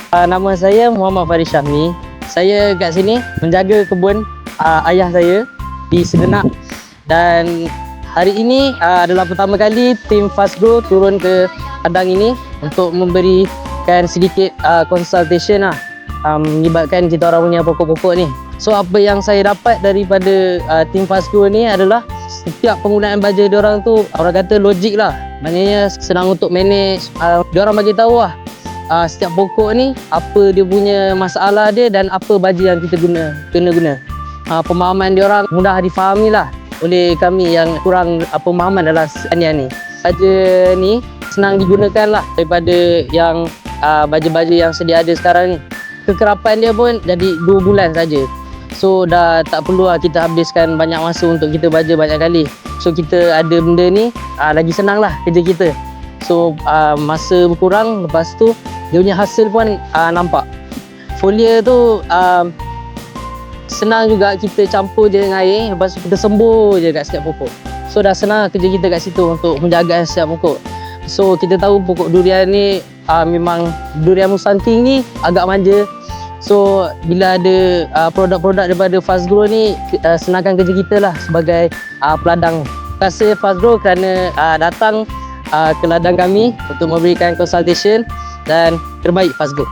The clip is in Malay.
Nama saya Muhammad Faris Syahmi. Saya kat sini menjaga kebun ayah saya di Sedenak. Dan hari ini adalah pertama kali tim Fastgrow turun ke padang ini untuk memberikan sedikit consultation melibatkan kita orang punya pokok-pokok ni. So apa yang saya dapat daripada tim Fastgrow ni adalah setiap penggunaan baja diorang tu orang kata logik lah. Maknanya senang untuk manage. Diorang bagi tahu lah setiap pokok ni apa dia punya masalah dia dan apa baja yang kita kena guna. Pemahaman diorang mudah difahami lah oleh kami yang kurang pemahaman dalam pertanian ni. Baja ni senang digunakan lah daripada yang baja-baja yang sedia ada sekarang ni. Kekerapan dia pun jadi 2 bulan saja. So dah tak perlu lah kita habiskan banyak masa untuk kita baja banyak kali. So kita ada benda ni lagi senang lah kerja kita. So masa berkurang, lepas tu dia punya hasil pun nampak. Folia tu senang juga, kita campur je dengan air, lepas tu kita sembur je kat setiap pokok. So dah senang kerja kita kat situ untuk menjaga setiap pokok. So kita tahu pokok durian ni memang durian Musanting ni agak manja. So bila ada produk-produk daripada Fastgrow ni senangkan kerja kita lah sebagai peladang. Terima kasih Fastgrow kerana datang ke ladang kami untuk memberikan consultation, dan terbaik Fastgrow.